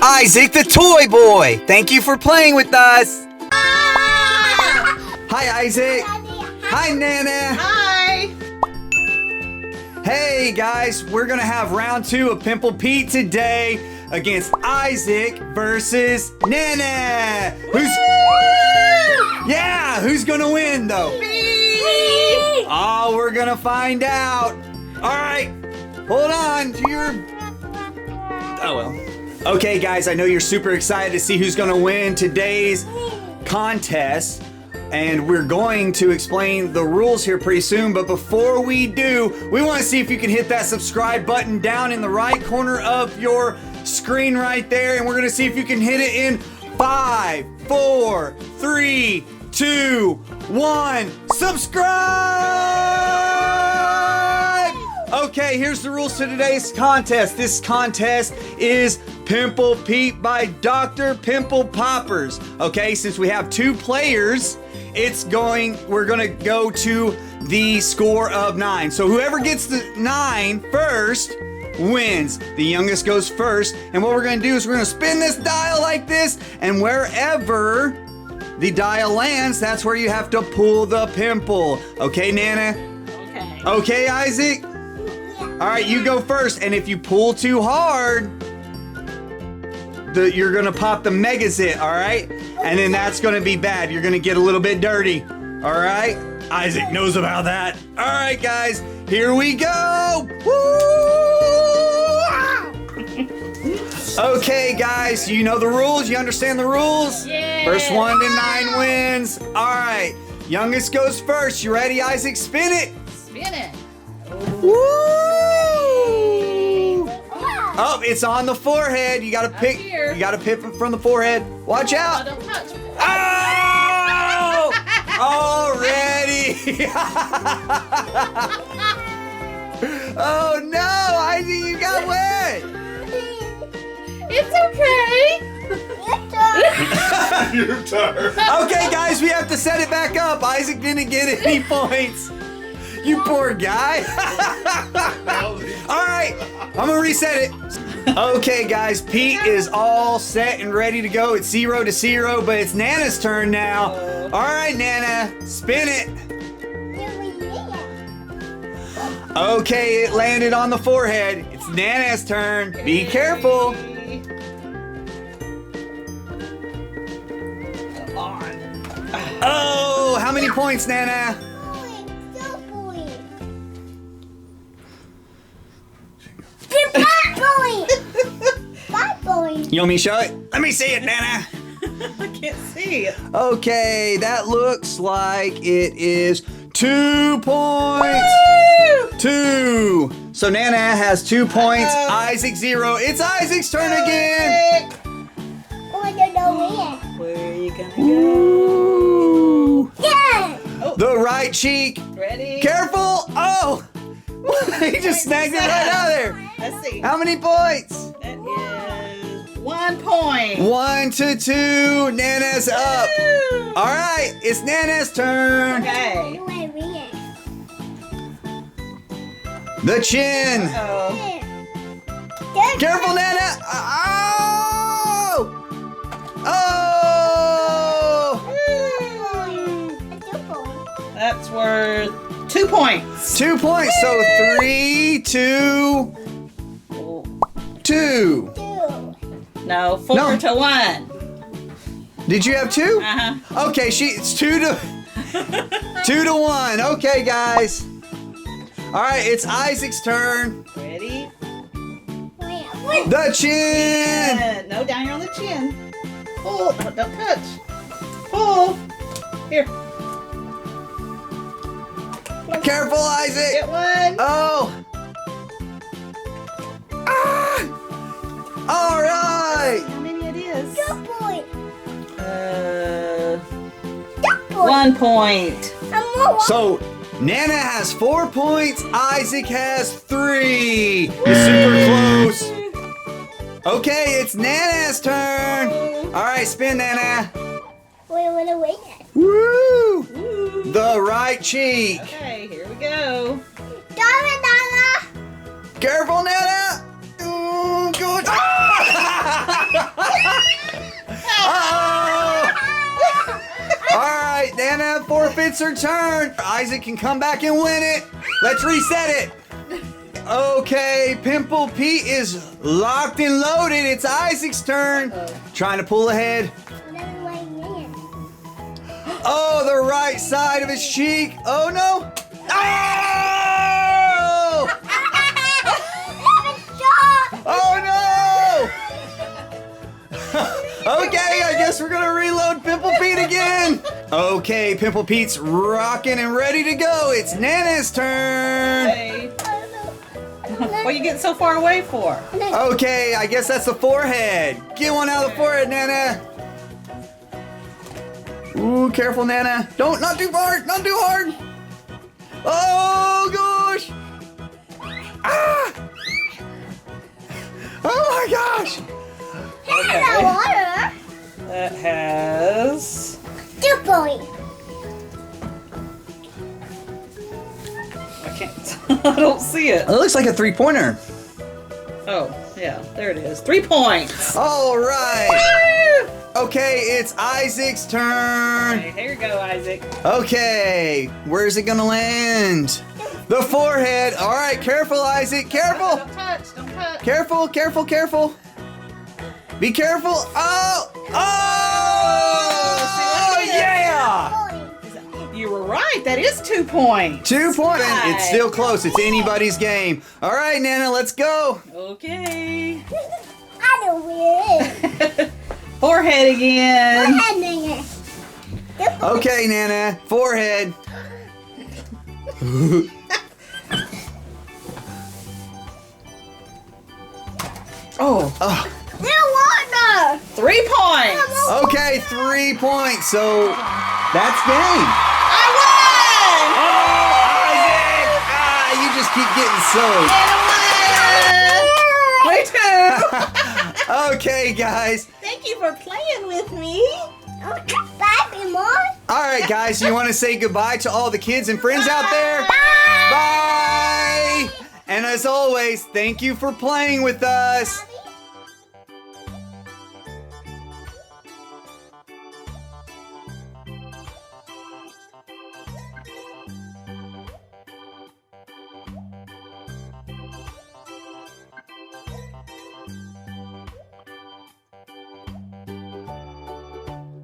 Isaac the toy boy. Thank you for playing with us. Hi, Isaac. Hi, Nana. Hi. Hey, guys. We're going to have round 2 of Pimple Pete today against Isaac versus Nana. Who's going to win, though? Me. Oh, we're going to find out. All right. Hold on to your... Oh, well. Okay, guys, I know you're super excited to see who's gonna win today's contest, and we're going to explain the rules here pretty soon, but before we do, we wanna see if you can hit that subscribe button down in the right corner of your screen right there, and we're gonna see if you can hit it in 5, 4, 3, 2, 1, subscribe! Okay, here's the rules to today's contest. This contest is Pimple Pete by Dr. Pimple Poppers. Okay, since we have 2 players, we're gonna go to the score of 9. So whoever gets the 9 first wins. The youngest goes first. And what we're gonna do is we're gonna spin this dial like this, and wherever the dial lands, that's where you have to pull the pimple. Okay, Nana? Okay. Okay, Isaac? All right, you go first, and if you pull too hard, you're gonna pop the mega zit, all right? And then that's gonna be bad. You're gonna get a little bit dirty, all right? Isaac knows about that. All right, guys, here we go. Woo! Okay, guys, you know the rules? You understand the rules? Yeah. First 1 to 9 wins. All right, youngest goes first. You ready, Isaac? Spin it. Spin it. Woo! Oh, it's on the forehead. You gotta pick. Here. You gotta pick it from the forehead. Watch out! Don't touch. Oh! Already! Oh no, Isaac, you got wet. It's okay. Your turn. Okay, guys, we have to set it back up. Isaac didn't get any points. You poor guy. All right, I'm gonna reset it. Okay, guys, Pete is all set and ready to go. It's 0 to 0, but it's Nana's turn now. All right, Nana, spin it. Okay, it landed on the forehead. It's Nana's turn. Be careful. Come on. Oh, how many points, Nana? You want me to show it? Let me see it, Nana. I can't see it. Okay, that looks like it is 2 points. Woo! 2. So Nana has 2 points. Uh-oh. Isaac 0. It's Isaac's turn again. Where are you gonna go? Ooh. Oh. The right cheek. Ready? Careful. Oh, he just snagged it right out of there. Let's see. How many points? That is 1 point. 1 to 2. Nana's up. Woo! All right, it's Nana's turn. Okay. The chin. Oh. Careful, Nana. Oh! Oh! That's worth 2 points. 2 points. So 3, 2, 2. No, 4 No. to 1. Did you have 2? Uh-huh. Okay, it's 2 to 1. Okay, guys. All right, it's Isaac's turn. Ready? The chin. No, down here on the chin. Pull. Don't touch. Pull. Here. Careful, Isaac. Get one. Oh. Ah! All right. How many it is? 1 point. So Nana has 4 points. Isaac has 3. You're super close. Okay, it's Nana's turn. All right, spin, Nana. Woo! The right cheek. Okay, here we go. Careful, Nana. Ooh, good. Ah! forfeits her turn. Isaac can come back and win it. Let's reset it. Okay, Pimple Pete is locked and loaded. It's Isaac's turn. Trying to pull ahead. Oh, the right side of his cheek. Oh, no. Oh! Oh, no! Okay, I guess we're going to reload Pimple Pete again. Okay, Pimple Pete's rocking and ready to go. It's Nana's turn. Hey. What are you getting so far away for? Okay, I guess that's the forehead. Get one out of the forehead, Nana. Ooh, careful, Nana. Not too hard, not too hard. Oh, gosh. Ah! Oh, my gosh. Okay. That has... 2 points. I can't... I don't see it. It looks like a three-pointer. Oh, yeah. There it is. 3 points. All right. Okay, it's Isaac's turn. Okay, here you go, Isaac. Okay, where's it gonna land? The forehead. All right, careful, Isaac. Careful. Don't touch. Don't touch. Careful, careful, careful. Be careful. Oh! Oh! Yeah! You were right. That is 2 points. 2 points. Right. It's still close. It's anybody's game. All right, Nana, let's go. Okay. I don't win. Forehead again. Okay, Nana. Forehead. Oh. Oh. 3 points. Okay, 3 points. So that's game. I won. Oh, Isaac! You just keep getting soaked. Me too. Okay, guys. Thank you for playing with me. Bye, Mom. All right, guys. You want to say goodbye to all the kids and friends out there? Bye. And as always, thank you for playing with us.